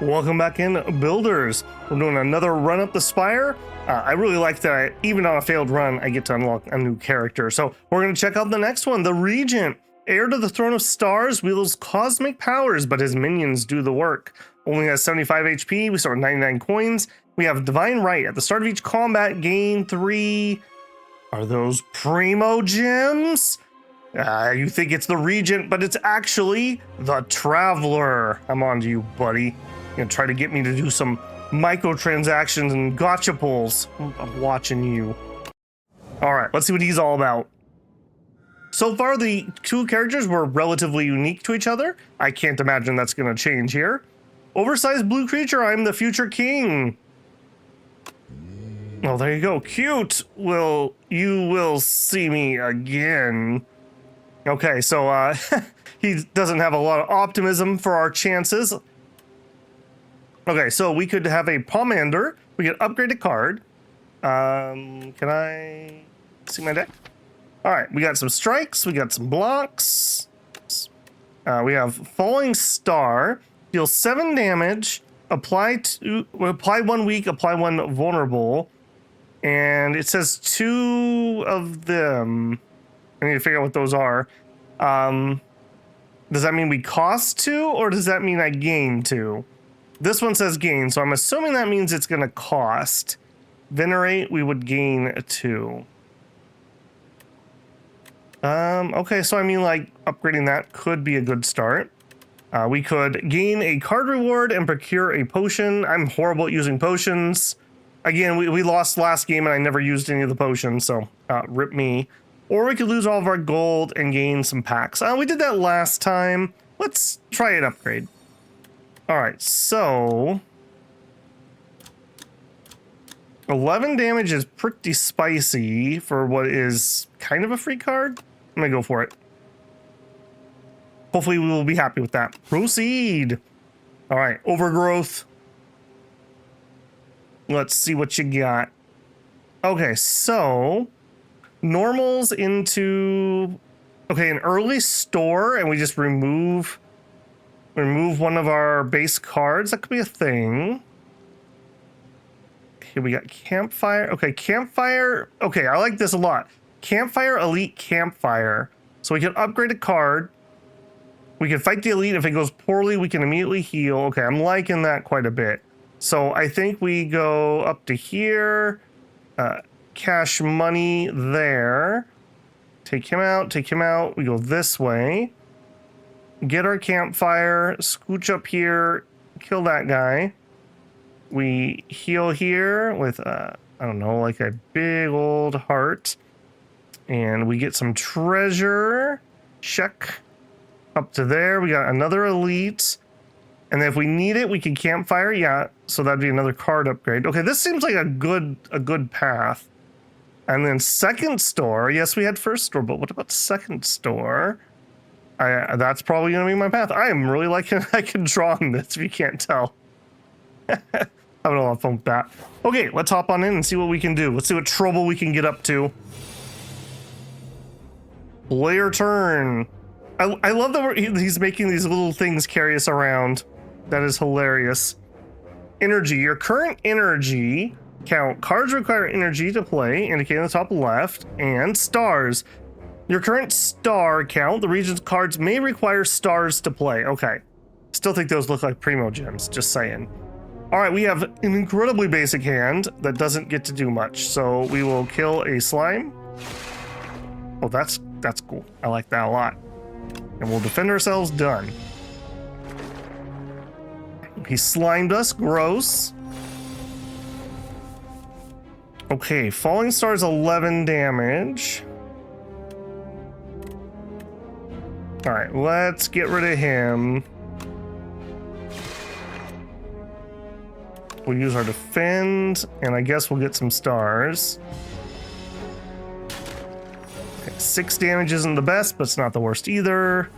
Welcome back in, builders. We're doing another run up the spire. I really like that even on a failed run, I get to unlock a new character. So we're going to check out the next one, the Regent. Heir to the Throne of Stars, wields cosmic powers, but his minions do the work. Only has 75 HP, we start with 99 coins. We have Divine Right. At the start of each combat, gain 3... Are those Primo Gems? You think it's the Regent, but it's actually the Traveler. I'm on to you, buddy. You're gonna try to get me to do some microtransactions and gotcha pulls. I'm watching you. All right, let's see what he's all about. So far, the two characters were relatively unique to each other. I can't imagine that's gonna change here. Oversized blue creature, I'm the future king. Oh, there you go. Cute. You will see me again. Okay, so he doesn't have a lot of optimism for our chances. Okay, so we could have a Pomander. We could upgrade a card. Can I see my deck? All right, we got some strikes. We got some blocks. We have Falling Star. Deal 7 damage. Apply 1 weak. Apply 1 vulnerable. And it says 2 of them. I need to figure out what those are. Does that mean we cost 2, or does that mean I gain 2? This one says gain, so I'm assuming that means it's going to cost. Venerate, we would gain 2. Okay, so I mean, like, upgrading that could be a good start. We could gain a card reward and procure a potion. I'm horrible at using potions. Again, we lost last game and I never used any of the potions, so rip me. Or we could lose all of our gold and gain some packs. We did that last time. Let's try an upgrade. All right, so 11 damage is pretty spicy for what is kind of a free card. I'm gonna go for it. Hopefully we will be happy with that. Proceed. All right, Overgrowth. Let's see what you got. Okay, so normals into an early store, and we just remove one of our base cards. That could be a thing. Okay, we got Campfire. Okay, Campfire. Okay, I like this a lot. Campfire, Elite Campfire. So we can upgrade a card. We can fight the Elite. If it goes poorly, we can immediately heal. Okay, I'm liking that quite a bit. So I think we go up to here. Cash money there. Take him out, take him out. We go this way. Get our campfire, scooch up here, kill that guy. We heal here with, I don't know, like a big old heart. And we get some treasure. Check. Up to there, we got another elite. And then if we need it, we can campfire. Yeah, so that'd be another card upgrade. Okay, this seems like a good path. And then second store. Yes, we had first store, but what about second store? That's probably going to be my path. I am really liking I can draw on this, if you can't tell. Having a lot of fun with that. Okay, let's hop on in and see what we can do. Let's see what trouble we can get up to. Player turn. I love that he's making these little things carry us around. That is hilarious. Energy. Your current energy count. Cards require energy to play, indicated on the top left. And stars. Your current star count. The region's cards may require stars to play. Okay. Still think those look like Primo Gems. Just saying. All right, we have an incredibly basic hand that doesn't get to do much. So we will kill a slime. Oh, that's cool. I like that a lot. And we'll defend ourselves. Done. He slimed us. Gross. Okay, Falling Star's 11 damage. All right, let's get rid of him. We'll use our defend, and I guess we'll get some stars. Okay, 6 damage isn't the best, but it's not the worst either.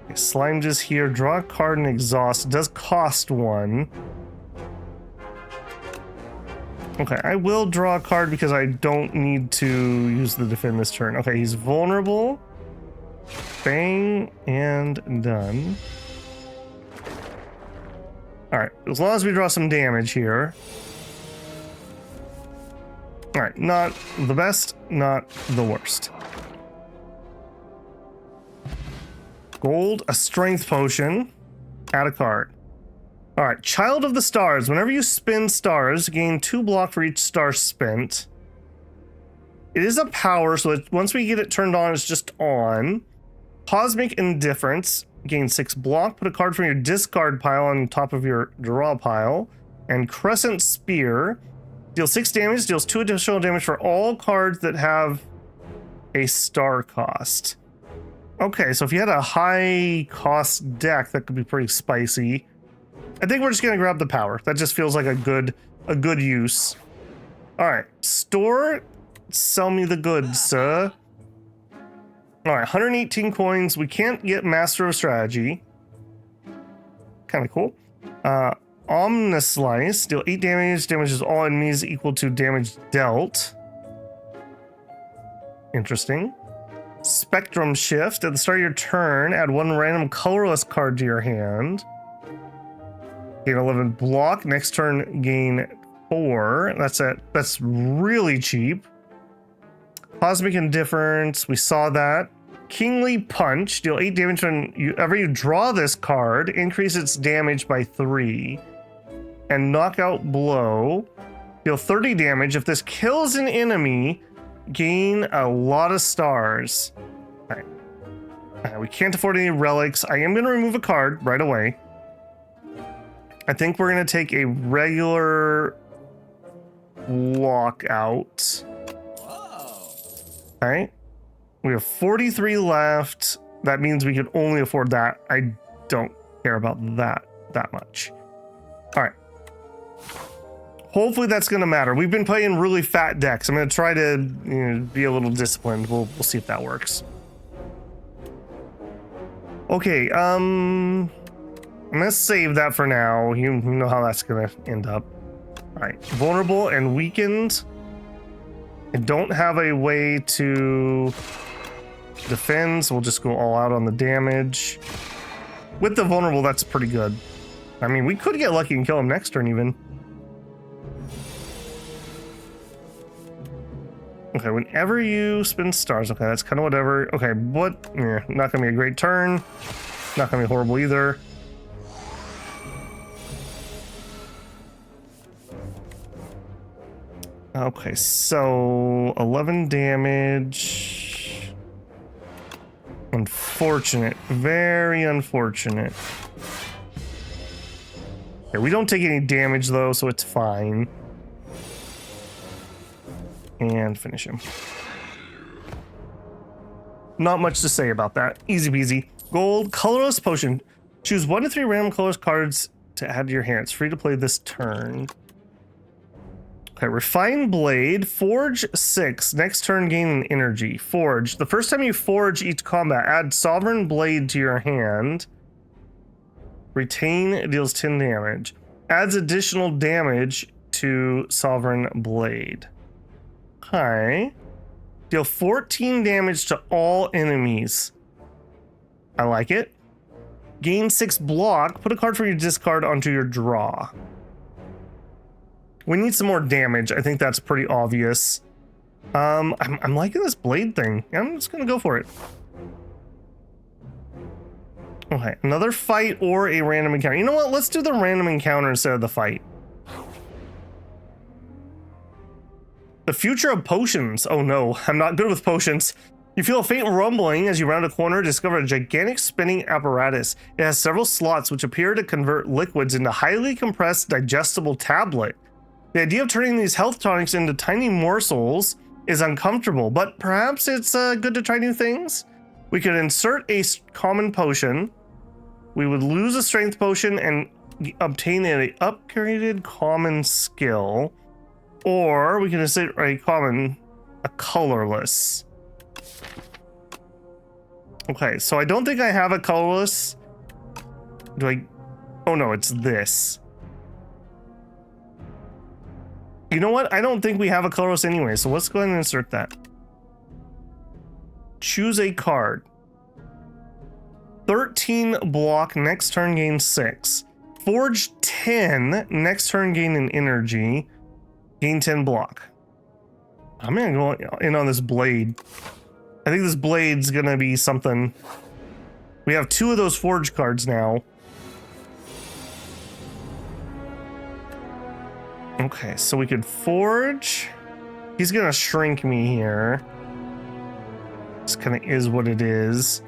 Okay, Slime just here. Draw a card and exhaust. It does cost 1. Okay, I will draw a card because I don't need to use the defend this turn. Okay, he's vulnerable. Bang, and done. All right, as long as we draw some damage here. All right, not the best, not the worst. Gold, a strength potion, add a card. All right, Child of the Stars. Whenever you spin stars, gain 2 block for each star spent. It is a power, so once we get it turned on, it's just on. Cosmic Indifference. Gain 6 block. Put a card from your discard pile on top of your draw pile. And Crescent Spear. Deals 6 damage. Deals 2 additional damage for all cards that have a star cost. Okay, so if you had a high cost deck, that could be pretty spicy. I think we're just gonna grab the power. That just feels like a good use. All right, store. Sell me the goods, sir. All right, 118 coins. We can't get Master of Strategy. Kind of cool. Omnislice. Deal 8 damage. Damages all enemies equal to damage dealt. Interesting. Spectrum Shift. At the start of your turn, add 1 random colorless card to your hand. Gain 11 block. Next turn, gain 4. That's it. That's really cheap. Cosmic Indifference, we saw that. Kingly Punch, deal 8 damage whenever you draw this card, increase its damage by 3. And Knockout Blow, deal 30 damage. If this kills an enemy, gain a lot of stars. All right. We can't afford any relics. I am going to remove a card right away. I think we're going to take a regular lockout. All right, we have 43 left. That means we could only afford that. I don't care about that much. All right. Hopefully that's going to matter. We've been playing really fat decks. I'm going to try to be a little disciplined. We'll see if that works. Okay, I'm going to save that for now. You know how that's going to end up. All right, vulnerable and weakened. I don't have a way to defend, so we'll just go all out on the damage. With the vulnerable, that's pretty good. I mean, we could get lucky and kill him next turn even. Okay, whenever you spin stars, okay, that's kind of whatever. Okay, what? Yeah, not gonna be a great turn. Not gonna be horrible either. Okay, so 11 damage. Unfortunate. Very unfortunate. Okay, we don't take any damage though, so it's fine. And finish him. Not much to say about that. Easy peasy. Gold, colorless potion. Choose 1 to 3 random colorless cards to add to your hand. It's free to play this turn. Okay, Refined Blade, Forge 6. Next turn, gain an energy. Forge. The first time you forge each combat, add Sovereign Blade to your hand. Retain, deals 10 damage. Adds additional damage to Sovereign Blade. Okay. Deal 14 damage to all enemies. I like it. Gain 6 block. Put a card from your discard onto your draw. We need some more damage. I think that's pretty obvious. I'm liking this blade thing. I'm just gonna go for it. Okay, another fight or a random encounter. You know what? Let's do the random encounter instead of the fight. The future of potions. Oh no, I'm not good with potions. You feel a faint rumbling as you round a corner, discover a gigantic spinning apparatus. It has several slots which appear to convert liquids into highly compressed digestible tablet. The idea of turning these health tonics into tiny morsels is uncomfortable, but perhaps it's good to try new things. We could insert a common potion. We would lose a strength potion and obtain an upgraded common skill. Or we can insert a colorless. Okay, so I don't think I have a colorless. Do I? Oh no, it's this. You know what? I don't think we have a colorless anyway, so let's go ahead and insert that. Choose a card. 13 block, next turn gain 6. Forge 10. Next turn, gain an energy. Gain 10 block. I'm gonna go in on this blade. I think this blade's gonna be something. We have 2 of those forge cards now. Okay, so we could forge. He's gonna shrink me here. This kind of is what it is.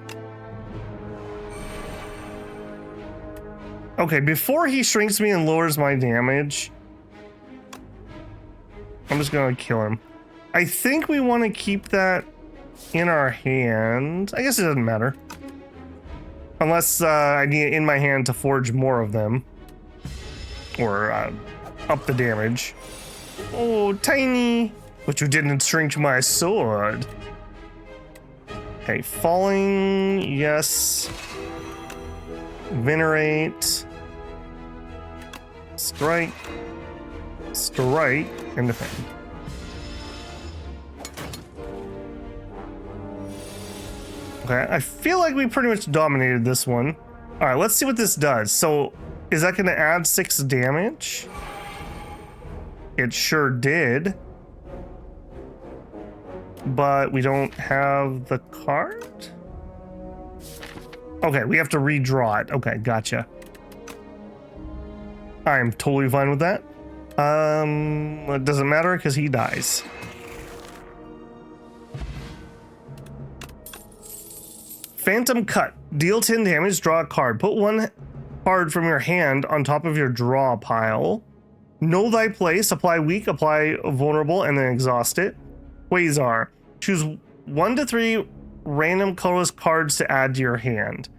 Okay, before he shrinks me and lowers my damage, I'm just gonna kill him. I think we want to keep that in our hand. I guess it doesn't matter. Unless I need it in my hand to forge more of them. Or up the damage. Oh, tiny. But you didn't shrink my sword. Okay, falling, yes. Venerate. Strike. Strike. And defend. Okay, I feel like we pretty much dominated this one. Alright, let's see what this does. So, is that going to add 6 damage? It sure did. But we don't have the card? Okay, we have to redraw it. Okay, gotcha. I'm totally fine with that. It doesn't matter because he dies. Phantom Cut. Deal 10 damage, draw a card. Put 1 card from your hand on top of your draw pile. Know thy place. Apply weak, apply vulnerable, and then exhaust it. Quasar. Choose 1 to 3 random colorless cards to add to your hand.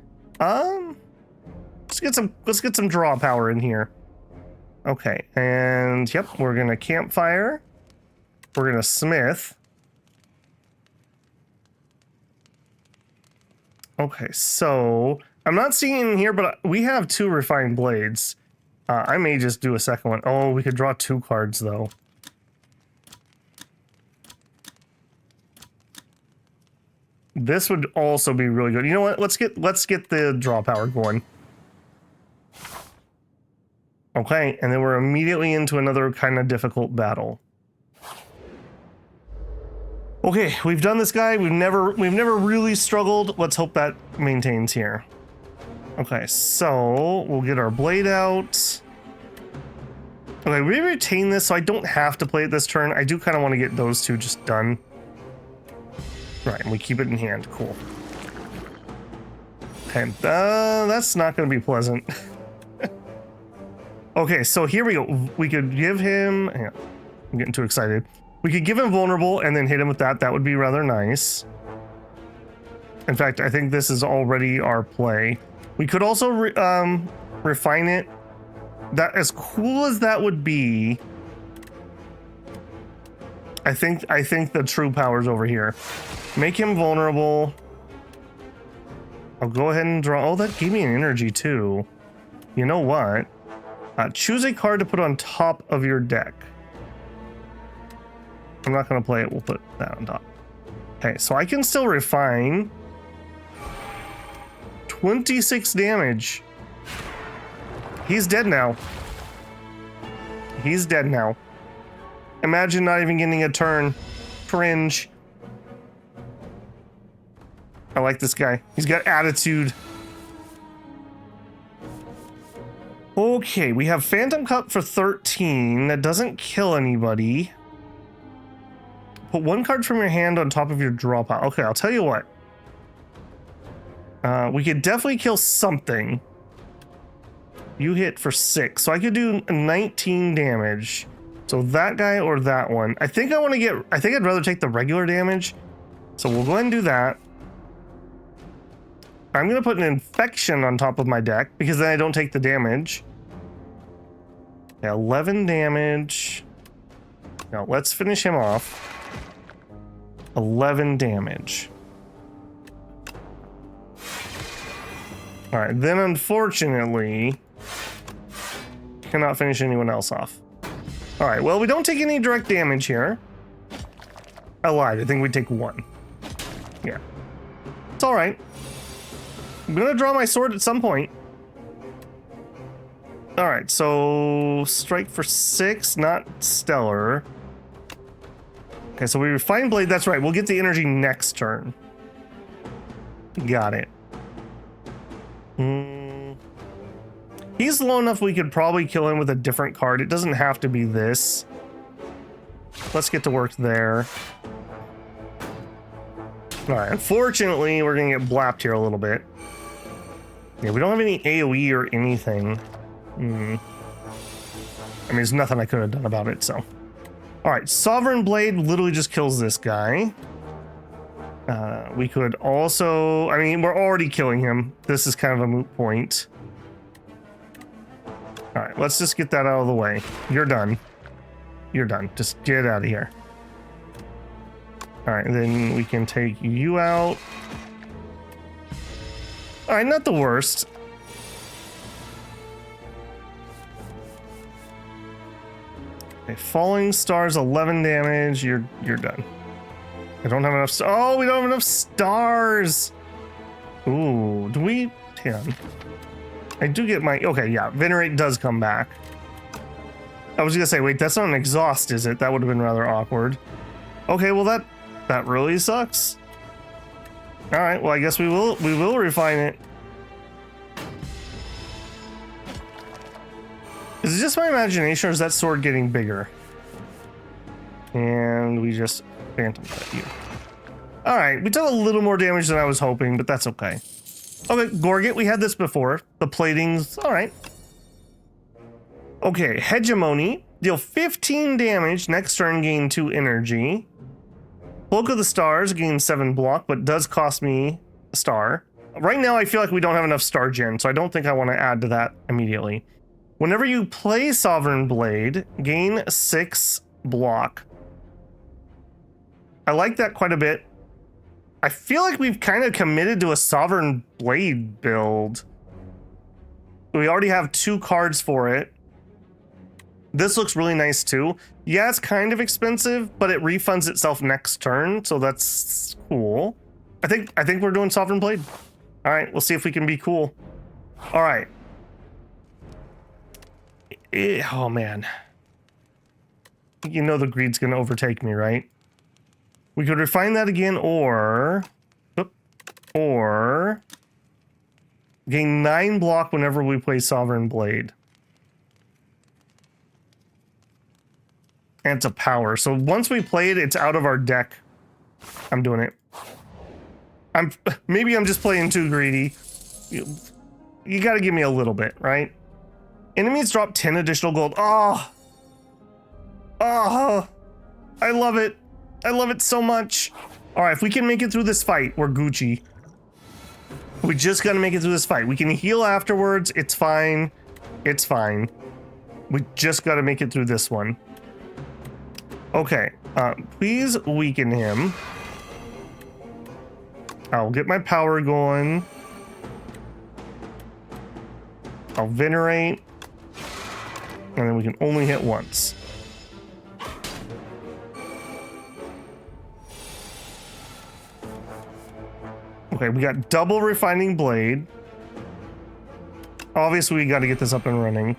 Let's get some draw power in here. Okay, and yep, we're gonna campfire. We're gonna smith. Okay, so I'm not seeing in here, but we have 2 refined blades. I may just do a second one. Oh, we could draw 2 cards though. This would also be really good. You know what? Let's get the draw power going. Okay, and then we're immediately into another kind of difficult battle. Okay, we've done this guy. We've never really struggled. Let's hope that maintains here. Okay, so we'll get our blade out. Okay, we retain this, so I don't have to play it this turn. I do kind of want to get those 2 just done. Right, and we keep it in hand. Cool. Okay, that's not going to be pleasant. Okay, so here we go. We could give him... Hang on, I'm getting too excited. We could give him vulnerable and then hit him with that. That would be rather nice. In fact, I think this is already our play. We could also refine it. That, as cool as that would be, I think the true power's over here. Make him vulnerable. I'll go ahead and draw. Oh, that gave me an energy too. You know what? Choose a card to put on top of your deck. I'm not going to play it. We'll put that on top. Okay, so I can still refine. 26 damage. He's dead now. He's dead now. Imagine not even getting a turn. Cringe. I like this guy. He's got attitude. Okay, we have Phantom Cup for 13. That doesn't kill anybody. Put 1 card from your hand on top of your draw pile. Okay, I'll tell you what. We could definitely kill something. You hit for 6, so I could do 19 damage. So that guy or that one. I think I'd rather take the regular damage. So we'll go ahead and do that. I'm going to put an infection on top of my deck because then I don't take the damage. Yeah, 11 damage. Now let's finish him off. 11 damage. All right, then unfortunately, cannot finish anyone else off. All right, well, we don't take any direct damage here. I lied, I think we take 1. Yeah, it's all right. I'm gonna draw my sword at some point. All right, so strike for 6, not stellar. Okay, so we refine blade. That's right. We'll get the energy next turn. Got it. He's low enough we could probably kill him with a different card. It doesn't have to be this. Let's get to work there. All right, unfortunately, we're going to get blapped here a little bit. Yeah, we don't have any AoE or anything. I mean, there's nothing I could have done about it, so. All right, Sovereign Blade literally just kills this guy. We could also, I mean, we're already killing him. This is kind of a moot point. All right, let's just get that out of the way. You're done. You're done. Just get out of here. All right, then we can take you out. All right, not the worst. Okay, falling stars, 11 damage. You're done. I don't have enough. Oh, we don't have enough stars. Ooh, do we? 10. I do get my. Okay, yeah, Venerate does come back. I was gonna say, wait, that's not an exhaust, is it? That would have been rather awkward. Okay, well that really sucks. All right, well I guess we will refine it. Is it just my imagination, or is that sword getting bigger? And we just phantom cut you. All right, we took a little more damage than I was hoping, but that's okay. Okay, Gorget, we had this before. The plating's all right. Okay, Hegemony. Deal 15 damage. Next turn, gain 2 energy. Cloak of the Stars, gain 7 block, but does cost me a star. Right now, I feel like we don't have enough star gen, so I don't think I want to add to that immediately. Whenever you play Sovereign Blade, gain 6 block. I like that quite a bit. I feel like we've kind of committed to a Sovereign Blade build. We already have 2 cards for it. This looks really nice too. Yeah, it's kind of expensive, but it refunds itself next turn, so that's cool. I think we're doing Sovereign Blade. All right, we'll see if we can be cool. All right. Oh man. You know the greed's gonna overtake me, right? We could refine that again, or gain 9 block whenever we play Sovereign Blade. And it's a power. So once we play it, it's out of our deck. I'm doing it. Maybe I'm just playing too greedy. You gotta give me a little bit, right? Enemies drop 10 additional gold. Oh, I love it. I love it so much. All right, if we can make it through this fight, we're Gucci. We just gotta make it through this fight. We can heal afterwards. It's fine. It's fine. We just gotta make it through this one. Okay, please weaken him. I'll get my power going. I'll venerate. And then we can only hit once. Okay, we got double refining blade. Obviously, we got to get this up and running.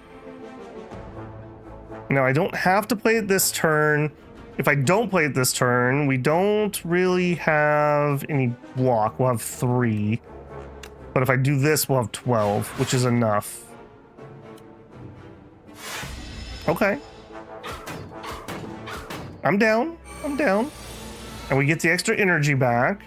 Now, I don't have to play it this turn. If I don't play it this turn, we don't really have any block. We'll have 3. But if I do this, we'll have 12, which is enough. Okay. I'm down. I'm down. And we get the extra energy back.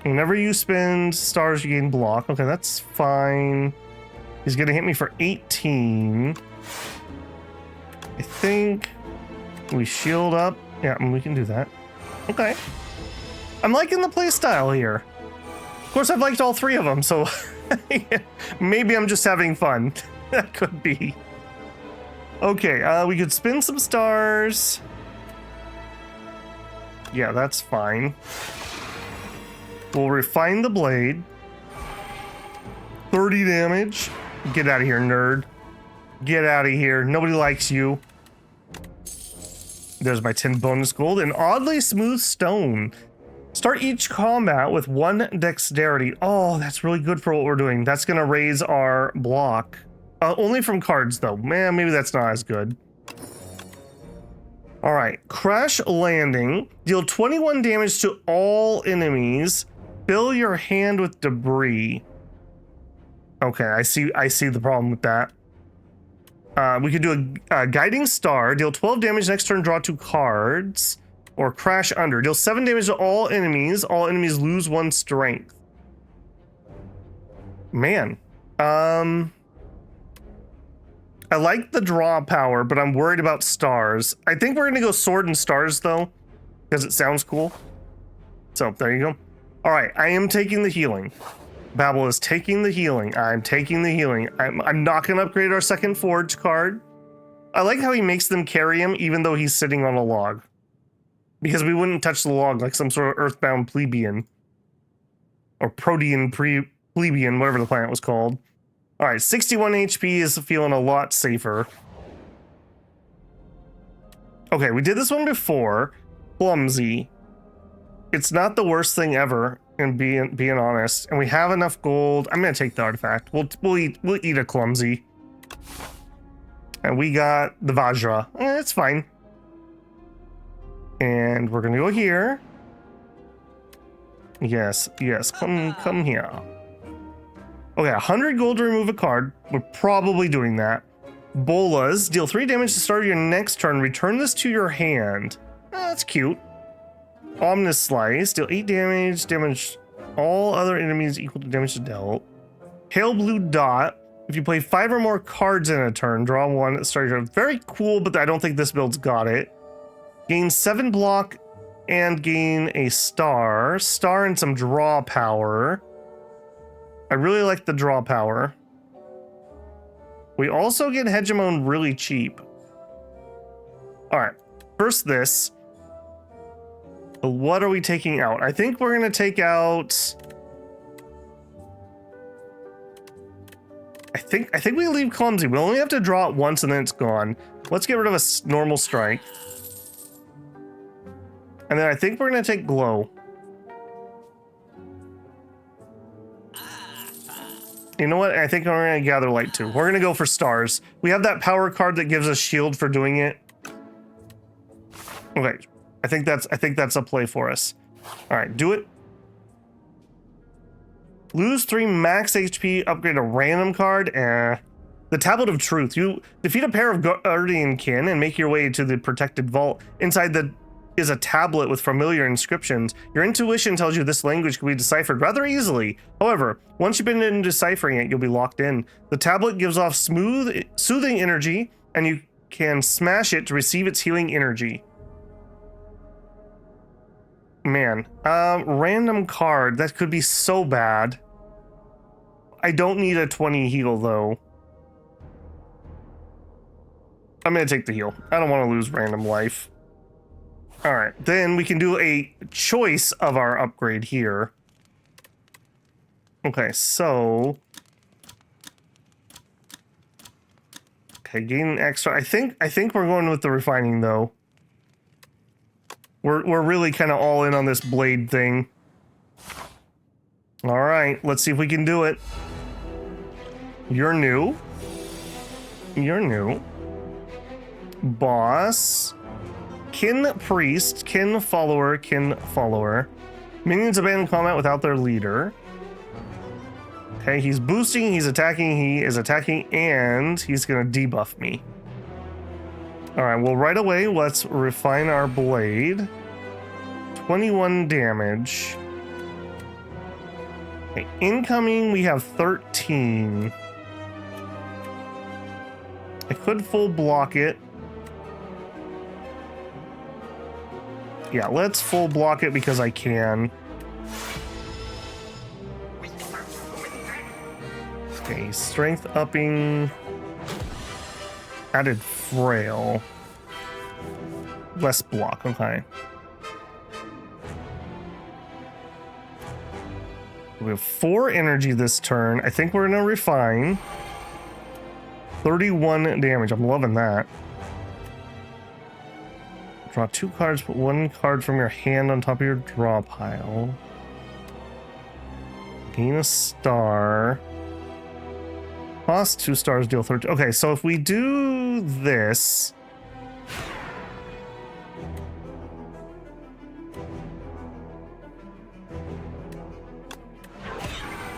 Whenever you spend stars, you gain block. Okay, that's fine. He's gonna hit me for 18. I think we shield up. Yeah, we can do that. Okay. I'm liking the play style here. Of course, I've liked all 3 of them, so maybe I'm just having fun. That could be. Okay, we could spin some stars. Yeah, that's fine. We'll refine the blade. 30 damage. Get out of here, nerd. Get out of here. Nobody likes you. There's my 10 bonus gold and oddly smooth stone. Start each combat with 1 dexterity. Oh, that's really good for what we're doing. That's going to raise our block. Only from cards, though. Man, maybe that's not as good. All right. Crash landing. Deal 21 damage to all enemies. Fill your hand with debris. Okay, I see the problem with that. We could do a guiding star. Deal 12 damage next turn. Draw 2 cards. Or crash under. Deal 7 damage to all enemies. All enemies lose 1 strength. Man. I like the draw power, but I'm worried about stars. I think we're going to go sword and stars, though. Because it sounds cool. So, there you go. Alright, I am taking the healing. Babel is taking the healing. I'm taking the healing. I'm not going to upgrade our second forge card. I like how he makes them carry him, even though he's sitting on a log. Because we wouldn't touch the log like some sort of earthbound plebeian. Or protean plebeian, whatever the planet was called. Alright, 61 HP is feeling a lot safer. Okay, we did this one before. Clumsy. It's not the worst thing ever, in being honest. And we have enough gold. I'm gonna take the artifact. We'll eat a clumsy. And we got the Vajra. It's fine. And we're gonna go here. Yes, come here. Okay, 100 gold to remove a card. We're probably doing that. Bolas, deal 3 damage to start your next turn. Return this to your hand. That's cute. Ominous Slice, deal 8 damage. Damage all other enemies equal to damage dealt. Pale Blue Dot. If you play 5 or more cards in a turn, draw 1 at the start of your turn. Very cool, but I don't think this build's got it. Gain 7 block and gain a star. Star and some draw power. I really like the draw power. We also get Hegemon really cheap. Alright, first this. What are we taking out? I think we're going to take out... I think we leave Clumsy. We only have to draw it once and then it's gone. Let's get rid of a normal strike. And then I think we're going to take Glow. You know what? I think we're going to gather light too. We're going to go for stars. We have that power card that gives us shield for doing it. Okay. I think that's a play for us. All right, do it. Lose 3 max HP, upgrade a random card. The Tablet of Truth. You defeat a pair of Guardian Kin and make your way to the protected vault. Inside is a tablet with familiar inscriptions. Your intuition tells you this language can be deciphered rather easily. However, once you've been in deciphering it, you'll be locked in. The tablet gives off soothing energy, and you can smash it to receive its healing energy. Man, random card. That could be so bad. I don't need a 20 heal, though. I'm gonna take the heal. I don't want to lose random life. Alright, then we can do a choice of our upgrade here. Okay, so... Okay, gain extra. I think we're going with the refining, though. We're really kind of all in on this blade thing. Alright, let's see if we can do it. You're new. You're new. Boss. Kin Priest. Kin Follower. Kin Follower. Minions abandon combat without their leader. Okay, he's boosting, he's attacking, he is attacking, and he's gonna debuff me. Alright, well right away, let's refine our blade. 21 damage. Okay, incoming, we have 13. I could full block it. Yeah, let's full block it because I can. Okay, strength upping. Added frail. Less block, okay. We have 4 energy this turn. I think we're gonna refine. 31 damage. I'm loving that. Draw 2 cards, put 1 card from your hand on top of your draw pile. Gain a star. Cost 2 stars, deal 13. Okay, so if we do this...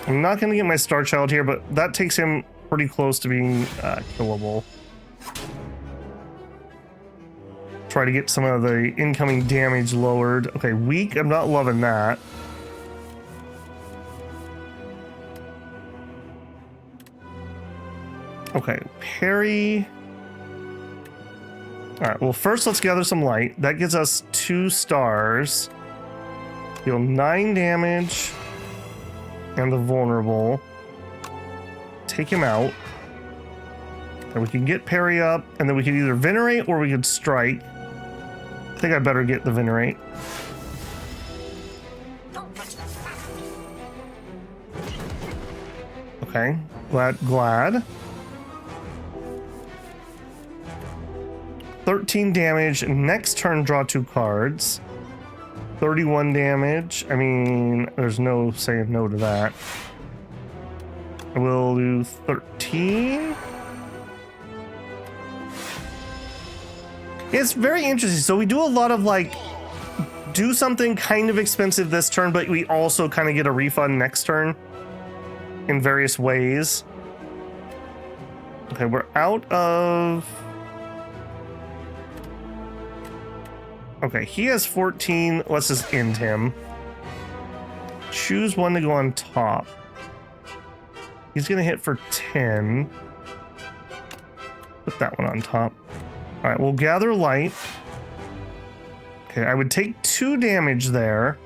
I'm not going to get my Star Child here, but that takes him pretty close to being killable. Try to get some of the incoming damage lowered. Okay, weak. I'm not loving that. Okay, parry. All right, well, first let's gather some light. That gives us 2 stars. Deal 9 damage. And the vulnerable. Take him out. And we can get parry up, and then we can either venerate or we could strike. I think I better get the venerate. Okay, glad. 13 damage. Next turn, draw 2 cards. 31 damage. I mean, there's no saying no to that. I will do 13. It's very interesting. So we do a lot of like, do something kind of expensive this turn, but we also kind of get a refund next turn in various ways. Okay, we're out of... Okay, he has 14. Let's just end him. Choose one to go on top. He's gonna hit for 10. Put that one on top. All right, we'll gather light. Okay, I would take 2 damage there.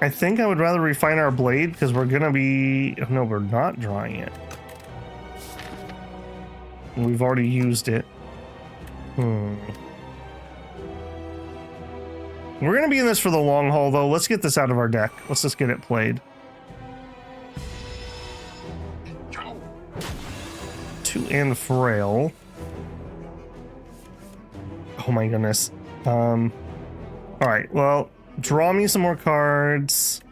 I think I would rather refine our blade because we're gonna be... No, we're not drawing it. We've already used it. We're gonna be in this for the long haul, though. Let's get this out of our deck. Let's just get it played. 2 and frail. Oh my goodness. All right. Well, draw me some more cards.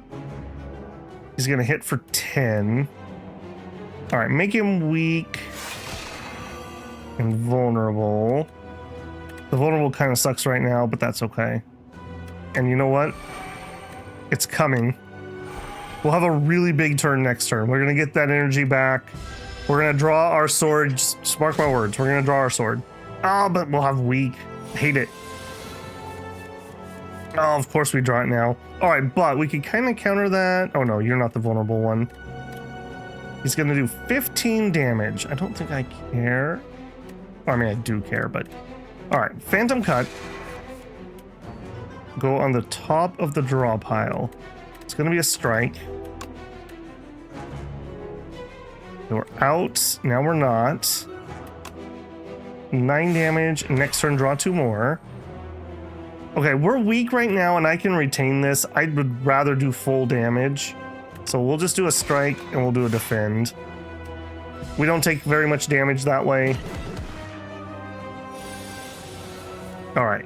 He's gonna hit for 10. All right. Make him weak and vulnerable. The vulnerable kind of sucks right now, but that's okay. And you know what? It's coming. We'll have a really big turn next turn. We're going to get that energy back. We're going to draw our sword. Just mark my words. We're going to draw our sword. Oh, but we'll have weak. Hate it. Oh, of course we draw it now. All right, but we can kind of counter that. Oh, no, you're not the vulnerable one. He's going to do 15 damage. I don't think I care. I mean, I do care, but... All right, Phantom Cut. Go on the top of the draw pile. It's going to be a strike. We're out. Now we're not. 9 damage. Next turn, draw 2 more. Okay, we're weak right now, and I can retain this. I would rather do full damage. So we'll just do a strike, and we'll do a defend. We don't take very much damage that way. All right,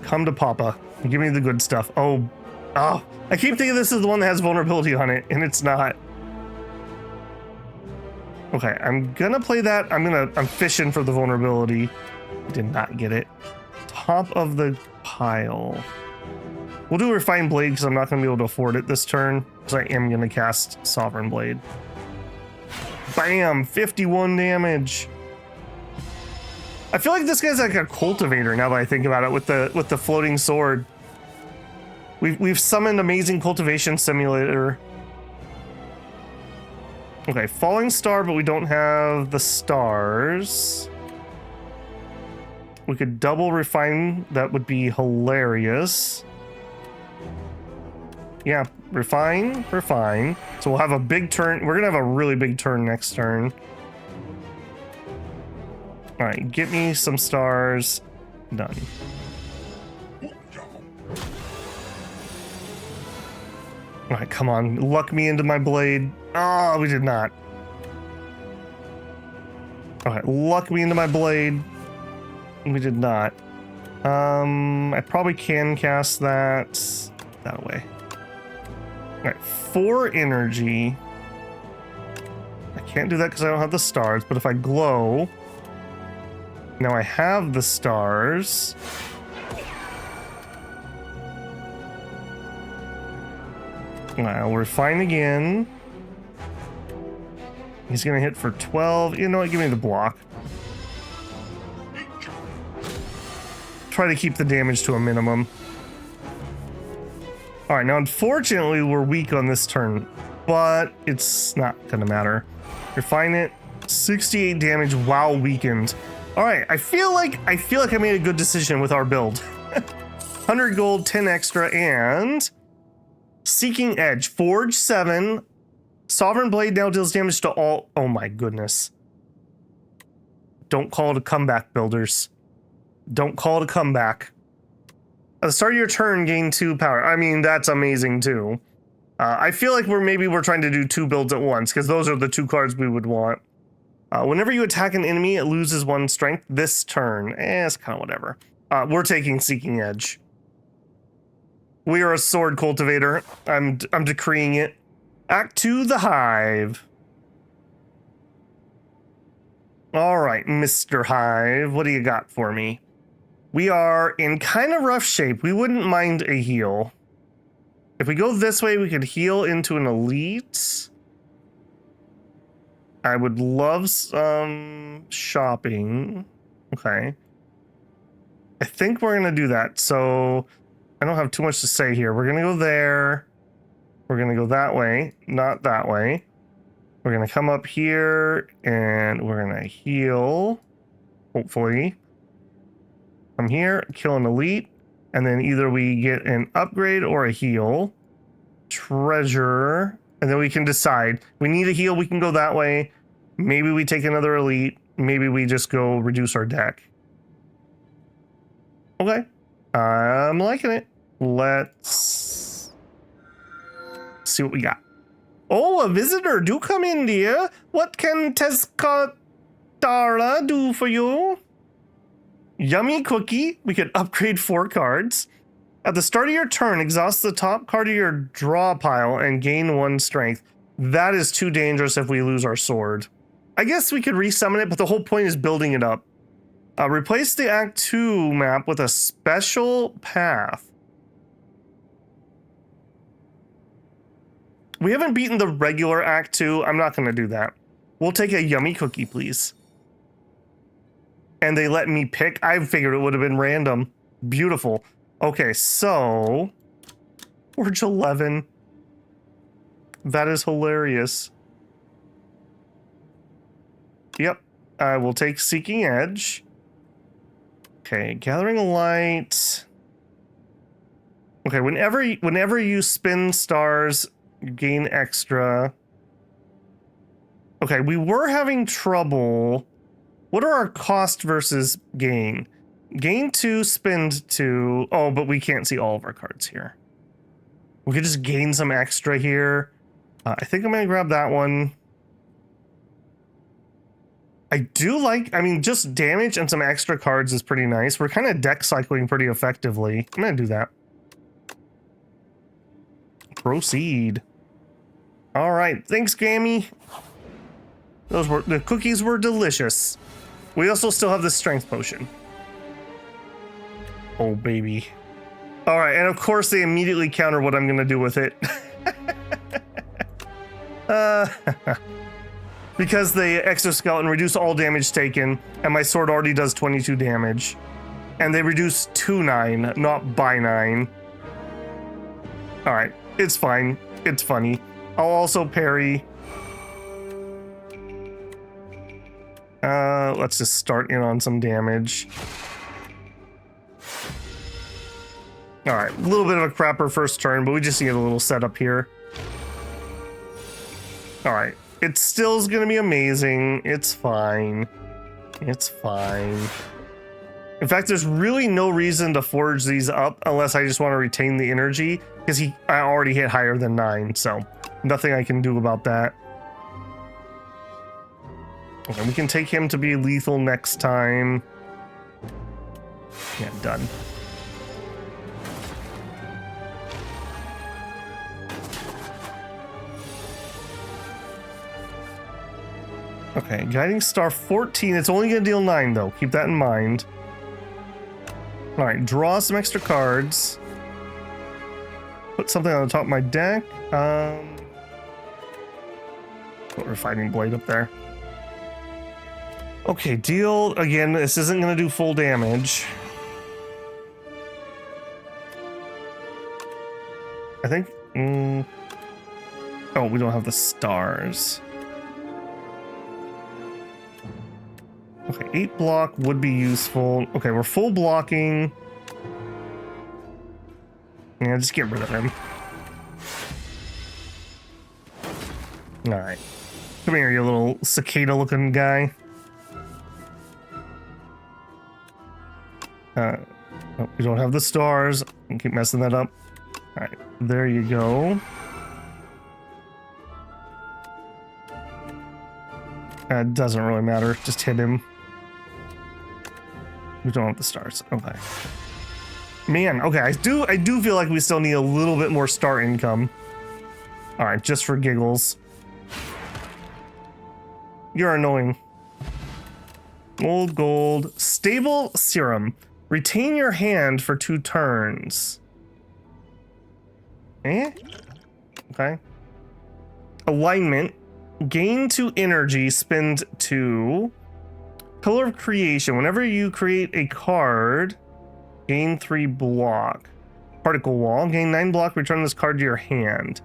come to Papa. Give me the good stuff. Oh, I keep thinking this is the one that has vulnerability on it, and it's not. Okay, I'm gonna play that. I'm fishing for the vulnerability. Did not get it. Top of the pile. We'll do a Refined Blade because I'm not gonna be able to afford it this turn. Because I am gonna cast Sovereign Blade. Bam! 51 damage. I feel like this guy's like a cultivator now that I think about it with the floating sword. We've summoned Amazing Cultivation Simulator. Okay, Falling Star, but we don't have the stars. We could double refine. That would be hilarious. Yeah, refine. So we'll have a big turn. We're gonna have a really big turn next turn. All right, get me some stars. Done. All right, come on. Luck me into my blade. Oh, we did not. All right, luck me into my blade. We did not. I probably can cast that away. All right, 4 energy. I can't do that because I don't have the stars, but if I glow, now I have the stars. I'll refine again. He's gonna hit for 12. You know what? Give me the block. Try to keep the damage to a minimum. All right, now unfortunately we're weak on this turn, but it's not gonna matter. Refine it. 68 damage while weakened. All right, I feel like I made a good decision with our build. 100 gold, 10 extra, and Seeking Edge. Forge 7. Sovereign Blade now deals damage to all. Oh my goodness. Don't call it a comeback, builders. Don't call it a comeback. At the start of your turn, gain 2 power. I mean, that's amazing too. I feel like we're trying to do 2 builds at once, because those are the 2 cards we would want. Whenever you attack an enemy, it loses 1 strength this turn. It's kind of whatever. We're taking Seeking Edge. We are a sword cultivator. I'm decreeing it. Act 2, the Hive. All right, Mr. Hive, what do you got for me? We are in kind of rough shape. We wouldn't mind a heal. If we go this way, we could heal into an elite. I would love some shopping. Okay. I think we're going to do that. So I don't have too much to say here. We're going to go there. We're going to go that way, not that way. We're going to come up here and we're going to heal. Hopefully. Come here, kill an elite. And then either we get an upgrade or a heal. Treasure. And then we can decide. We need a heal, we can go that way. Maybe we take another elite. Maybe we just go reduce our deck. Okay. I'm liking it. Let's see what we got. Oh, a visitor. Do come in, dear. What can Tezcatara do for you? Yummy cookie. We could upgrade 4 cards. At the start of your turn, exhaust the top card of your draw pile and gain 1 strength. That is too dangerous if we lose our sword. I guess we could resummon it, but the whole point is building it up. Replace the Act 2 map with a special path. We haven't beaten the regular Act 2. I'm not going to do that. We'll take a yummy cookie, please. And they let me pick. I figured it would have been random. Beautiful. Okay, so Forge 11. That is hilarious. Yep. I will take Seeking Edge. Okay, Gathering Light. Okay, whenever you spin stars, you gain extra. Okay, we were having trouble. What are our cost versus gain? Gain 2, spend 2. Oh, but we can't see all of our cards here. We could just gain some extra here. I think I'm going to grab that one. I do like, I mean, just damage and some extra cards is pretty nice. We're kind of deck cycling pretty effectively. I'm going to do that. Proceed. All right. Thanks, Gammy. The cookies were delicious. We also still have the strength potion. Oh, baby. All right. And of course, they immediately counter what I'm going to do with it. Because the exoskeleton reduce all damage taken, and my sword already does 22 damage. And they reduce to 9, not by 9. All right. It's fine. It's funny. I'll also parry. Let's just start in on some damage. All right, a little bit of a crapper first turn, but we just need a little setup here. All right, it still is gonna be amazing. It's fine. It's fine. In fact, there's really no reason to forge these up unless I just want to retain the energy, because I already hit higher than 9, so nothing I can do about that. Okay, we can take him to be lethal next time. Yeah, done. Okay, Guiding Star 14. It's only going to deal 9, though. Keep that in mind. All right, draw some extra cards. Put something on the top of my deck. Put Refining Blade up there. Okay, deal. Again, this isn't going to do full damage. I think... Oh, we don't have the stars. Okay, 8 block would be useful. Okay, we're full blocking. Yeah, just get rid of him. Alright. Come here, you little cicada-looking guy. Oh, we don't have the stars. I keep messing that up. Alright, there you go. It doesn't really matter. Just hit him. We don't have the stars. Okay. Man, okay, I do feel like we still need a little bit more star income. Alright, just for giggles. You're annoying. Gold. Stable Serum. Retain your hand for 2 turns. Okay. Alignment. Gain 2 energy, spend 2. Pillar of Creation. Whenever you create a card, gain 3 block. Particle Wall. Gain 9 block, return this card to your hand.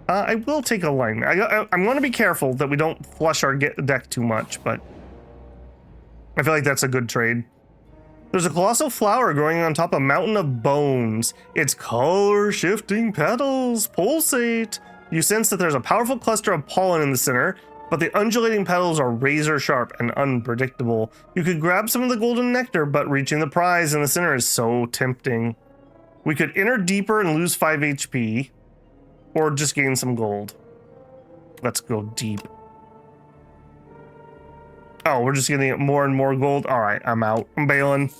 I will take Alignment. I'm going to be careful that we don't flush our deck too much, but I feel like that's a good trade. There's a colossal flower growing on top of a mountain of bones. Its color-shifting petals pulsate. You sense that there's a powerful cluster of pollen in the center, but the undulating petals are razor sharp and unpredictable. You could grab some of the golden nectar, but reaching the prize in the center is so tempting. We could enter deeper and lose 5 HP, or just gain some gold. Let's go deep. Oh, we're just getting more and more gold. All right, I'm out. I'm bailing.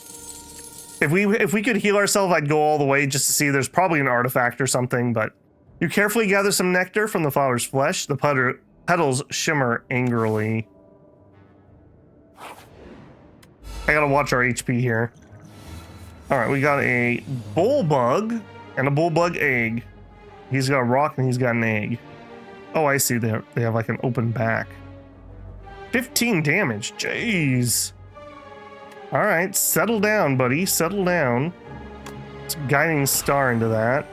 If we could heal ourselves, I'd go all the way just to see. There's probably an artifact or something, but you carefully gather some nectar from the flower's flesh. The petals shimmer angrily. I gotta watch our HP here. All right, we got a bull bug and a bull bug egg. He's got a rock and he's got an egg. Oh, I see. They have like an open back. 15 damage. Jeez. All right, settle down, buddy. Settle down. It's Guiding Star into that.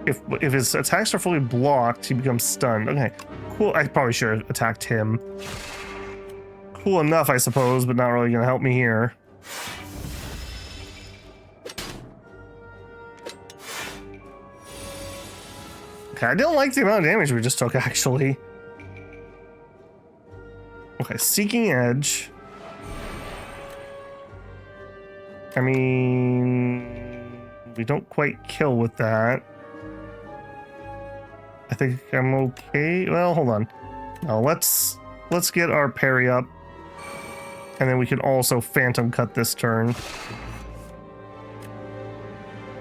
If his attacks are fully blocked, he becomes stunned. Okay, cool. I probably should have attacked him. Cool enough, I suppose, but not really going to help me here. Okay, I don't like the amount of damage we just took, actually. Okay, Seeking Edge. I mean, we don't quite kill with that. I think I'm okay. Well, hold on. Now let's get our parry up, and then we can also Phantom Cut this turn.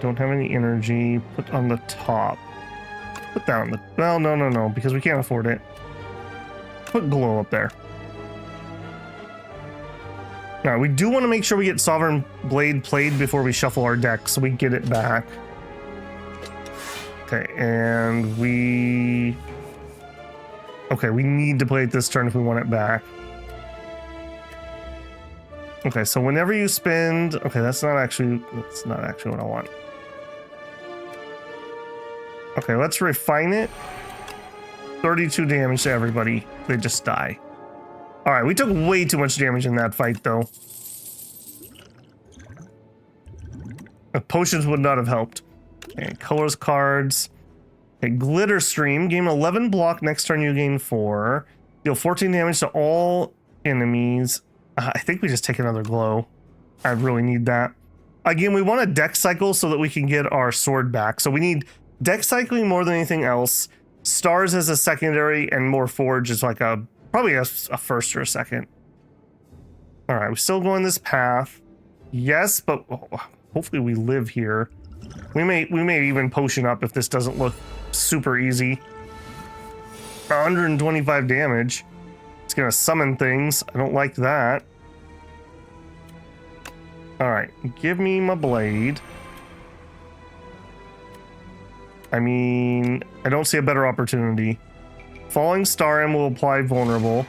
Don't have any energy. Put on the top. Put that on the... Well, no, because we can't afford it. Put Glow up there. All right, we do want to make sure we get Sovereign Blade played before we shuffle our deck, so we get it back. Okay, and we... Okay, we need to play it this turn if we want it back. Okay, so whenever you spend... Okay, that's not actually what I want. Okay, let's refine it. 32 damage to everybody. They just die. All right, we took way too much damage in that fight, though. Potions would not have helped. Okay, colors cards. Okay, Glitter Stream. Gain 11 block. Next turn you gain 4. Deal 14 damage to all enemies. I think we just take another glow. I really need that. Again, we want a deck cycle so that we can get our sword back. So we need deck cycling more than anything else. Stars as a secondary, and more forge is like probably a first or a second. All right, we're still going this path. Yes, but hopefully we live here. We may even potion up if this doesn't look super easy. 125 damage. It's gonna summon things. I don't like that. All right, give me my blade. I mean, I don't see a better opportunity. Falling Star M will apply vulnerable.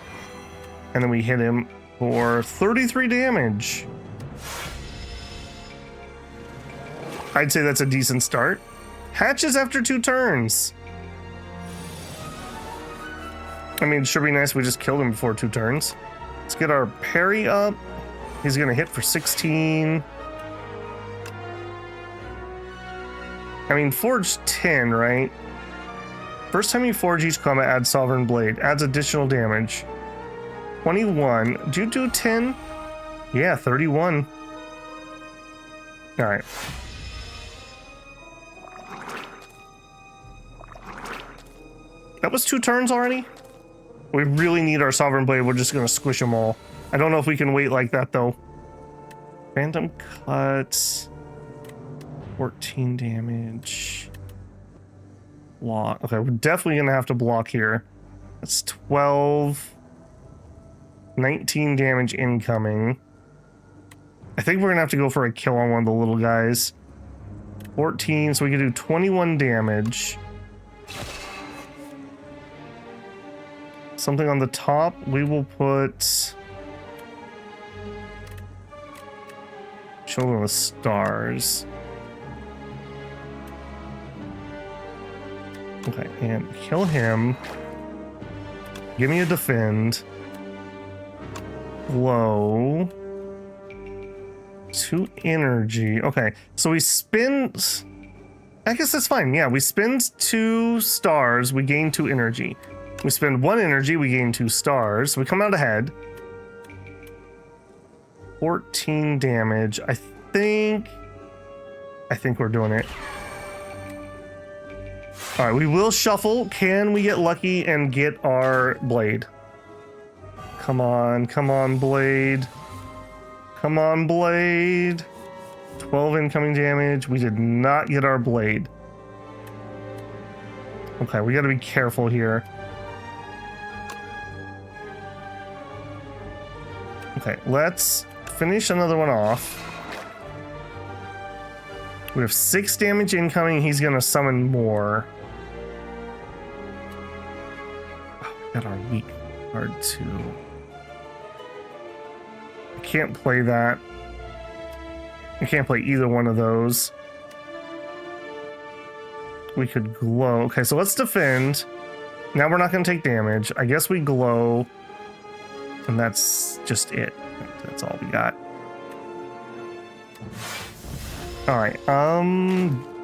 And then we hit him for 33 damage. I'd say that's a decent start. Hatches after 2 turns. I mean, it should be nice if we just killed him before 2 turns. Let's get our parry up. He's gonna hit for 16. I mean, forge 10, right? First time you forge each combat, add Sovereign Blade. Adds additional damage. 21. Do you do 10? Yeah, 31. Alright. That was 2 turns already? We really need our Sovereign Blade. We're just gonna squish them all. I don't know if we can wait like that, though. Phantom Cut. 14 damage. Block. Okay, we're definitely gonna have to block here. That's 12. 19 damage incoming. I think we're gonna have to go for a kill on one of the little guys. 14, so we can do 21 damage. Something on the top, we will put Children of the Stars. Okay, and kill him. Give me a defend. Glow. 2 energy. Okay, so we spin. I guess that's fine. Yeah, we spend 2 stars, we gain 2 energy. We spend 1 energy, we gain 2 stars. We come out ahead. 14 damage. I think we're doing it. All right, we will shuffle. Can we get lucky and get our blade? Come on, blade. Come on, blade. 12 incoming damage. We did not get our blade. Okay, we got to be careful here. Okay, let's finish another one off. We have 6 damage incoming. He's going to summon more. Oh, we got our weak card too. I can't play that. I can't play either one of those. We could glow. Okay, so let's defend. Now we're not going to take damage. I guess we glow. And that's just it. That's all we got. Alright,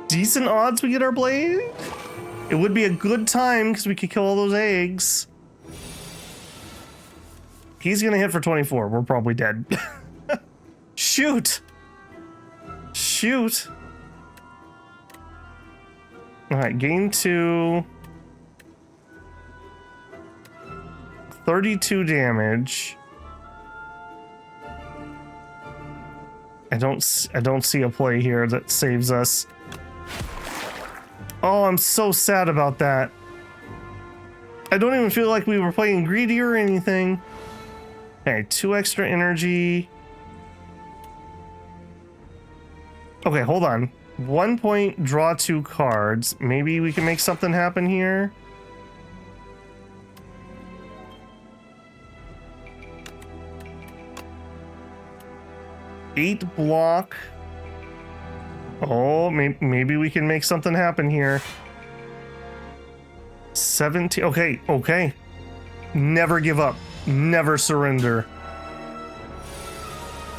decent odds we get our blade. It would be a good time because we could kill all those eggs. He's gonna hit for 24. We're probably dead. Shoot! Shoot! Alright, gain 2. 32 damage. I don't see a play here that saves us. Oh, I'm so sad about that. I don't even feel like we were playing greedy or anything. Okay, 2 extra energy. Okay, hold on. 1 point, draw 2 cards. Maybe we can make something happen here. Eight block. Oh, maybe we can make something happen here. 17. Okay, okay. Never give up. Never surrender.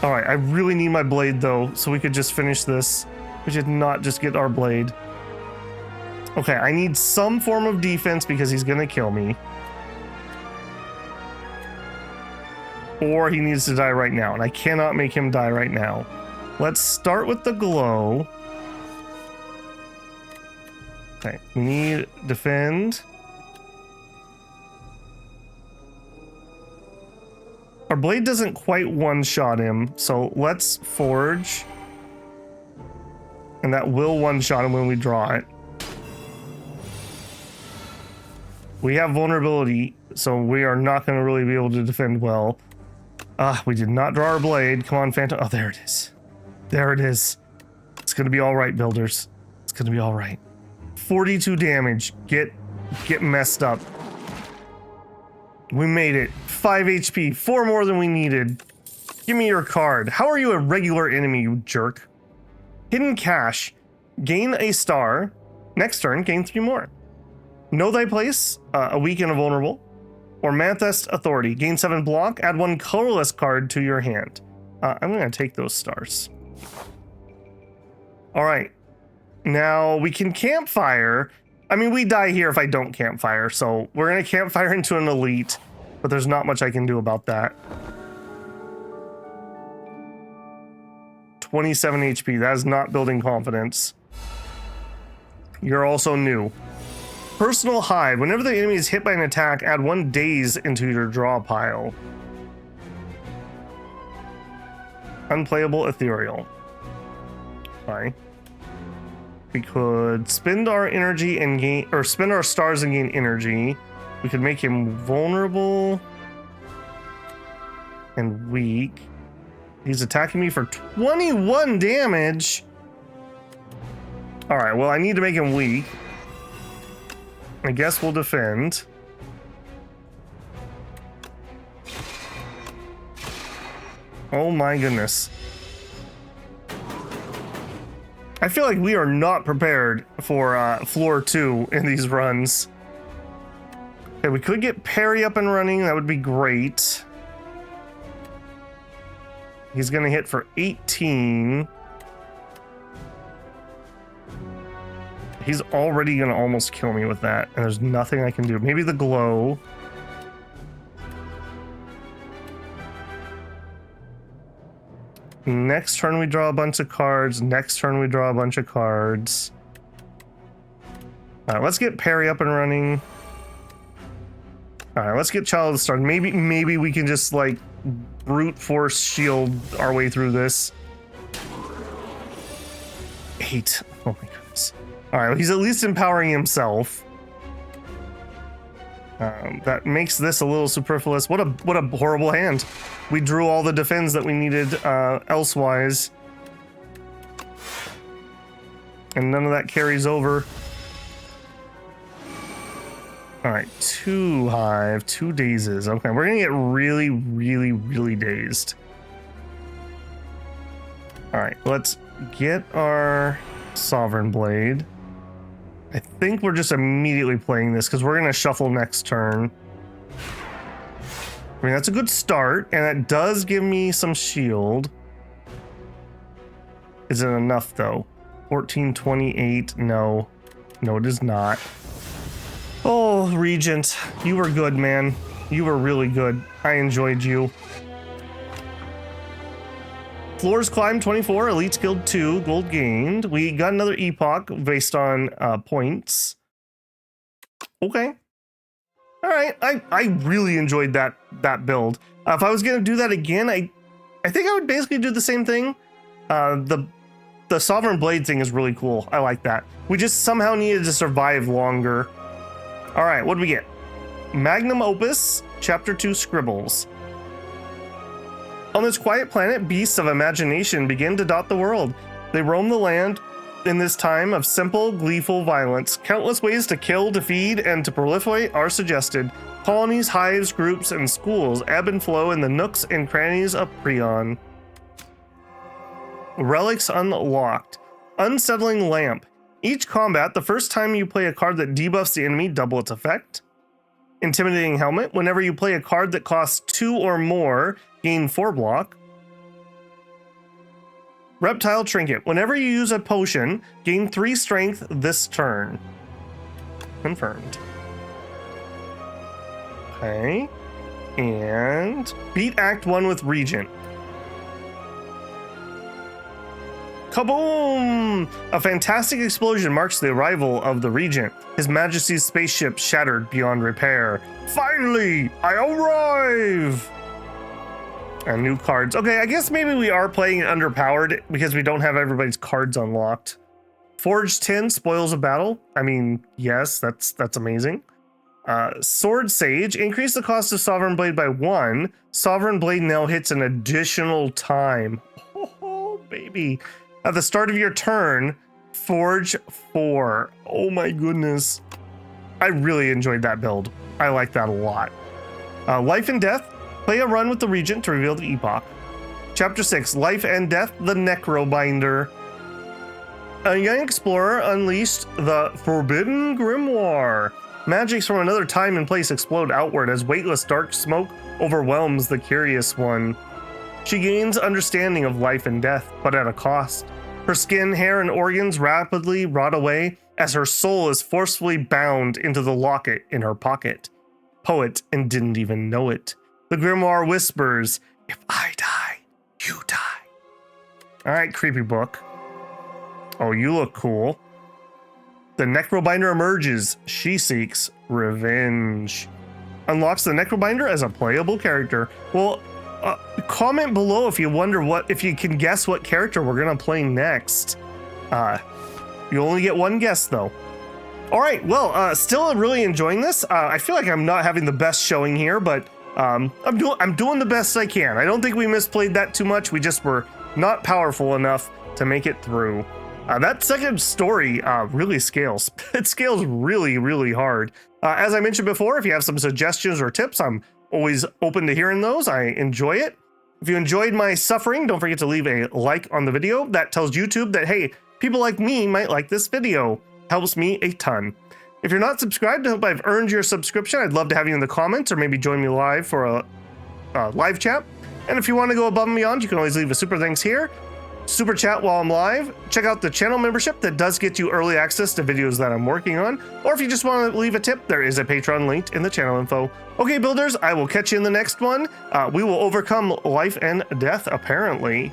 All right, I really need my blade though, so we could just finish this. We should not just get our blade. Okay, I need some form of defense because he's gonna kill me. Or he needs to die right now, and I cannot make him die right now. Let's start with the glow. Okay, we need defend. Our blade doesn't quite one-shot him, so let's forge. And that will one-shot him when we draw it. We have vulnerability, so we are not going to really be able to defend well. We did not draw our blade. Come on, Phantom. Oh, there it is. There it is. It's going to be all right, builders. It's going to be all right. 42 damage. Get messed up. We made it. 5 HP. 4 more than we needed. Give me your card. How are you a regular enemy, you jerk? Hidden Cache. Gain a star. Next turn, gain 3 more. Know Thy Place. A weak and a vulnerable. Or Manifest Authority. Gain 7 block. Add 1 colorless card to your hand. I'm going to take those stars. All right. Now we can campfire. I mean, we die here if I don't campfire. So we're going to campfire into an elite. But there's not much I can do about that. 27 HP. That is not building confidence. You're also new. Personal Hive. Whenever the enemy is hit by an attack, add 1 daze into your draw pile. Unplayable Ethereal. Fine. We could spend our energy and gain, or spend our stars and gain energy. We could make him vulnerable and weak. He's attacking me for 21 damage. All right, well, I need to make him weak. I guess we'll defend. Oh my goodness. I feel like we are not prepared for floor 2 in these runs. Okay, we could get Parry up and running. That would be great. He's going to hit for 18. He's already going to almost kill me with that, and there's nothing I can do. Maybe the glow. Next turn we draw a bunch of cards. Next turn we draw a bunch of cards. All right, let's get Parry up and running. All right, let's get Child of the Stars. Maybe we can just like brute force shield our way through this. 8. Oh my goodness. All right, well, he's at least empowering himself. That makes this a little superfluous. What a horrible hand. We drew all the defense that we needed elsewise. And none of that carries over. All right, 2 Hive, 2 Dazes. Okay, we're gonna get really, really, really dazed. All right, let's get our Sovereign Blade. I think we're just immediately playing this because we're gonna shuffle next turn. I mean, that's a good start, and that does give me some shield. Is it enough though? 1428, no. No, it is not. Oh, Regent, you were good, man. You were really good. I enjoyed you. Floors climbed 24, Elites Guild 2, gold gained. We got another epoch based on points. Okay. All right, I really enjoyed that build. If I was gonna do that again, I think I would basically do the same thing. The Sovereign Blade thing is really cool. I like that. We just somehow needed to survive longer. All right, what do we get? Magnum Opus, Chapter 2 Scribbles. On this quiet planet, beasts of imagination begin to dot the world. They roam the land in this time of simple, gleeful violence. Countless ways to kill, to feed, and to proliferate are suggested. Colonies, hives, groups, and schools ebb and flow in the nooks and crannies of Prion. Relics unlocked. Unsettling Lamp. Each combat, the first time you play a card that debuffs the enemy, double its effect. Intimidating Helmet. Whenever you play a card that costs 2 or more, gain 4 block. Reptile Trinket. Whenever you use a potion, gain 3 strength this turn. Confirmed. Okay. And beat Act 1 with Regent. Kaboom! A fantastic explosion marks the arrival of the Regent. His Majesty's spaceship shattered beyond repair. Finally, I arrive! And new cards. Okay, I guess maybe we are playing underpowered because we don't have everybody's cards unlocked. Forged tin, spoils of battle. I mean, yes, that's amazing. Sword Sage, increase the cost of Sovereign Blade by 1. Sovereign Blade now hits an additional time. Oh, baby. At the start of your turn, forge 4. Oh my goodness. I really enjoyed that build. I like that a lot. Life and Death, play a run with the Regent to reveal the epoch. Chapter 6, Life and Death, the Necrobinder. A young explorer unleashed the Forbidden Grimoire. Magics from another time and place explode outward as weightless dark smoke overwhelms the curious one. She gains understanding of life and death, but at a cost. Her skin, hair, and organs rapidly rot away as her soul is forcefully bound into the locket in her pocket. Poet and didn't even know it. The grimoire whispers, "If I die, you die." All right, creepy book. Oh, you look cool. The Necrobinder emerges. She seeks revenge. Unlocks the Necrobinder as a playable character. Well, comment below if you wonder if you can guess what character we're gonna play next. You only get one guess though. All right, well, still really enjoying this. I feel like I'm not having the best showing here, but I'm doing the best I can. I don't think we misplayed that too much. We just were not powerful enough to make it through. That second story really scales. It scales really, really hard. As I mentioned before, if you have some suggestions or tips, I'm always open to hearing those. I enjoy it. If you enjoyed my suffering, don't forget to leave a like on the video. That tells YouTube that, hey, people like me might like this video. Helps me a ton. If you're not subscribed, I hope I've earned your subscription. I'd love to have you in the comments or maybe join me live for a live chat. And if you want to go above and beyond, you can always leave a super thanks here. Super chat while I'm live. Check out the channel membership that does get you early access to videos that I'm working on. Or if you just want to leave a tip, there is a Patreon linked in the channel info. Okay, builders, I will catch you in the next one. We will overcome life and death, apparently.